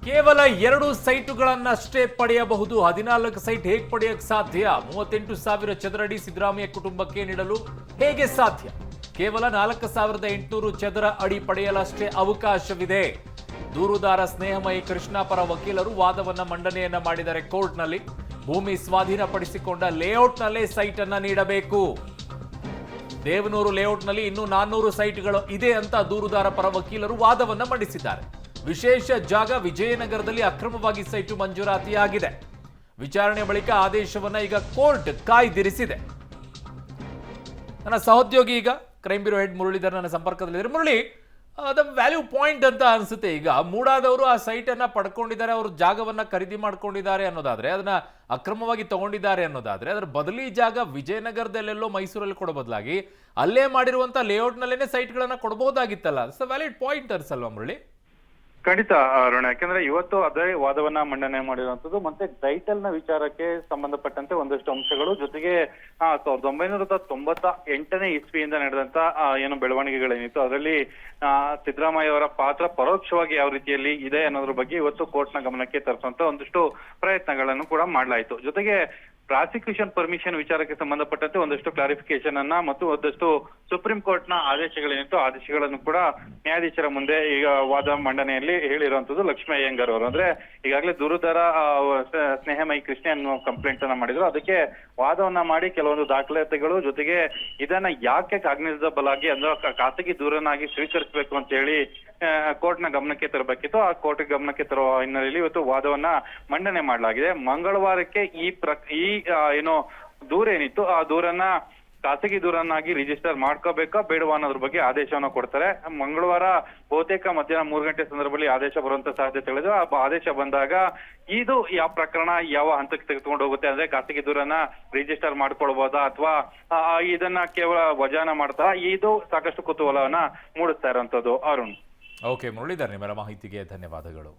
ಕೇವಲ 2 ಸೈಟುಗಳನ್ನಷ್ಟೇ ಪಡೆಯಬಹುದು. 14 ಸೈಟ್ ಹೇಗೆ ಪಡೆಯಕ್ಕೆ ಸಾಧ್ಯ? 38,000 ಚದರ ಅಡಿ ಸಿದ್ದರಾಮಯ್ಯ ಕುಟುಂಬಕ್ಕೆ ನೀಡಲು ಹೇಗೆ ಸಾಧ್ಯ? ಕೇವಲ 4,800 ಚದರ ಅಡಿ ಪಡೆಯಲಷ್ಟೇ ಅವಕಾಶವಿದೆ. ದೂರುದಾರ ಸ್ನೇಹಮಯಿ ಕೃಷ್ಣ ಪರ ವಕೀಲರು ವಾದವನ್ನ ಮಂಡನೆಯನ್ನ ಮಾಡಿದರೆ ಕೋರ್ಟ್ನಲ್ಲಿ. ಭೂಮಿ ಸ್ವಾಧೀನಪಡಿಸಿಕೊಂಡ ಲೇಔಟ್ನಲ್ಲೇ ಸೈಟ್ ಅನ್ನ ನೀಡಬೇಕು. ದೇವನೂರು ಲೇಔಟ್ನಲ್ಲಿ ಇನ್ನೂ 400 ಸೈಟ್ಗಳು ಇದೆ ಅಂತ ದೂರುದಾರ ಪರ ವಕೀಲರು ವಾದವನ್ನ ಮಂಡಿಸಿದ್ದಾರೆ. ವಿಶೇಷ ಜಾಗ ವಿಜಯನಗರದಲ್ಲಿ ಅಕ್ರಮವಾಗಿ ಸೈಟು ಮಂಜೂರಾತಿಯಾಗಿದೆ. ವಿಚಾರಣೆ ಬಳಿಕ ಆದೇಶವನ್ನ ಈಗ ಕೋರ್ಟ್ ಕಾಯ್ದಿರಿಸಿದೆ. ನನ್ನ ಸಹೋದ್ಯೋಗಿ ಈಗ ಕ್ರೈಮ್ ಬ್ಯೂರೋ ಹೆಡ್ ಮುರಳೀಧರ್ ನನ್ನ ಸಂಪರ್ಕದಲ್ಲಿದ್ದಾರೆ. ಮುರಳಿ, ದ ವ್ಯಾಲ್ಯೂ ಪಾಯಿಂಟ್ ಅಂತ ಅನ್ಸುತ್ತೆ. ಈಗ ಮೂಡಾದವರು ಆ ಸೈಟ್ ಅನ್ನ ಪಡ್ಕೊಂಡಿದ್ದಾರೆ, ಅವರು ಜಾಗವನ್ನ ಖರೀದಿ ಮಾಡ್ಕೊಂಡಿದ್ದಾರೆ ಅನ್ನೋದಾದ್ರೆ, ಅದನ್ನ ಅಕ್ರಮವಾಗಿ ತಗೊಂಡಿದ್ದಾರೆ ಅನ್ನೋದಾದ್ರೆ, ಅದರ ಬದಲಿ ಜಾಗ ವಿಜಯನಗರದಲ್ಲೆಲ್ಲೋ ಮೈಸೂರಲ್ಲಿ ಕೊಡೋ ಬದಲಾಗಿ ಅಲ್ಲೇ ಮಾಡಿರುವಂತ ಲೇಔಟ್ ನಲ್ಲೇನೆ ಸೈಟ್ಗಳನ್ನ ಕೊಡಬಹುದಾಗಿತ್ತಲ್ಲ. ವ್ಯಾಲಿಡ್ ಪಾಯಿಂಟ್ ಅನ್ಸಲ್ವಾ ಮುರಳಿ? ಖಂಡಿತ ಅರುಣ, ಯಾಕಂದ್ರೆ ಇವತ್ತು ಅದೇ ವಾದವನ್ನ ಮಂಡನೆ ಮಾಡಿರುವಂತದ್ದು. ಮತ್ತೆ ಟೈಟಲ್ ನ ವಿಚಾರಕ್ಕೆ ಸಂಬಂಧಪಟ್ಟಂತೆ ಒಂದಷ್ಟು ಅಂಶಗಳು, ಜೊತೆಗೆ 1998ನೇ ಇಸ್ವಿಯಿಂದ ನಡೆದಂತ ಏನು ಬೆಳವಣಿಗೆಗಳೇನಿತ್ತು ಅದರಲ್ಲಿ ಸಿದ್ದರಾಮಯ್ಯ ಅವರ ಪಾತ್ರ ಪರೋಕ್ಷವಾಗಿ ಯಾವ ರೀತಿಯಲ್ಲಿ ಇದೆ ಅನ್ನೋದ್ರ ಬಗ್ಗೆ ಇವತ್ತು ಕೋರ್ಟ್ ನ ಗಮನಕ್ಕೆ ತರಿಸುವಂತ ಒಂದಷ್ಟು ಪ್ರಯತ್ನಗಳನ್ನು ಕೂಡ ಮಾಡಲಾಯಿತು. ಜೊತೆಗೆ ಪ್ರಾಸಿಕ್ಯೂಷನ್ ಪರ್ಮಿಷನ್ ವಿಚಾರಕ್ಕೆ ಸಂಬಂಧಪಟ್ಟಂತೆ ಒಂದಷ್ಟು ಕ್ಲಾರಿಫಿಕೇಶನ್ ಅನ್ನ ಮತ್ತು ಒಂದಷ್ಟು ಸುಪ್ರೀಂ ಕೋರ್ಟ್ ನ ಆದೇಶಗಳೇನಿತ್ತು ಆದೇಶಗಳನ್ನು ಕೂಡ ನ್ಯಾಯಾಧೀಶರ ಮುಂದೆ ಈಗ ವಾದ ಮಂಡನೆಯಲ್ಲಿ ಹೇಳಿರುವಂತದ್ದು ಲಕ್ಷ್ಮೀ ಅಯ್ಯಂಗಾರ್ ಅವರು. ಅಂದ್ರೆ ಈಗಾಗಲೇ ದೂರುದಾರ ಸ್ನೇಹಮಯಿ ಕೃಷ್ಣ ಅನ್ನೋ ಕಂಪ್ಲೇಂಟ್ ಅನ್ನ ಮಾಡಿದ್ರು. ಅದಕ್ಕೆ ವಾದವನ್ನ ಮಾಡಿ ಕೆಲವೊಂದು ದಾಖಲಾತಿಗಳು, ಜೊತೆಗೆ ಇದನ್ನ ಯಾಕೆ ಕಾಗ್ನಿಸಬಲ್ ಆಗಿ ಅಂದ್ರೆ ಖಾಸಗಿ ದೂರನ್ನಾಗಿ ಸ್ವೀಕರಿಸಬೇಕು ಅಂತ ಹೇಳಿ ಕೋರ್ಟ್ ನ ಗಮನಕ್ಕೆ ತರಬೇಕಿತ್ತು. ಆ ಕೋರ್ಟ್ ಗಮನಕ್ಕೆ ತರುವ ಹಿನ್ನೆಲೆಯಲ್ಲಿ ಇವತ್ತು ವಾದವನ್ನ ಮಂಡನೆ ಮಾಡಲಾಗಿದೆ. ಮಂಗಳವಾರಕ್ಕೆ ಈ ಏನೋ ದೂರ ಏನಿತ್ತು ಆ ದೂರನ್ನ ಖಾಸಗಿ ದೂರನ್ನಾಗಿ ರಿಜಿಸ್ಟರ್ ಮಾಡ್ಕೋಬೇಕಾ ಬೇಡವಾ ಅನ್ನೋದ್ರ ಬಗ್ಗೆ ಆದೇಶವನ್ನ ಕೊಡ್ತಾರೆ. ಮಂಗಳವಾರ ಬಹುತೇಕ ಮಧ್ಯಾಹ್ನ 3 ಗಂಟೆ ಸಂದರ್ಭದಲ್ಲಿ ಆದೇಶ ಬರುವಂತ ಸಾಧ್ಯತೆಗಳಿದೆ. ಆ ಆದೇಶ ಬಂದಾಗ ಇದು ಯಾವ ಪ್ರಕರಣ ಯಾವ ಹಂತಕ್ಕೆ ತೆಗೆದುಕೊಂಡು ಹೋಗುತ್ತೆ, ಅಂದ್ರೆ ಖಾಸಗಿ ದೂರನ್ನ ರಿಜಿಸ್ಟರ್ ಮಾಡ್ಕೊಳ್ಬಹುದಾ ಅಥವಾ ಇದನ್ನ ಕೇವಲ ವಜಾನ ಮಾಡ್ತಾ, ಇದು ಸಾಕಷ್ಟು ಕುತೂಹಲವನ್ನ ಮೂಡಿಸ್ತಾ ಇರುವಂತದ್ದು. ಅರುಣ್. ಓಕೆ ಮುರಳೀಧರ್, ನಿಮ್ಮೆಲ್ಲ ಮಾಹಿತಿಗೆ ಧನ್ಯವಾದಗಳು.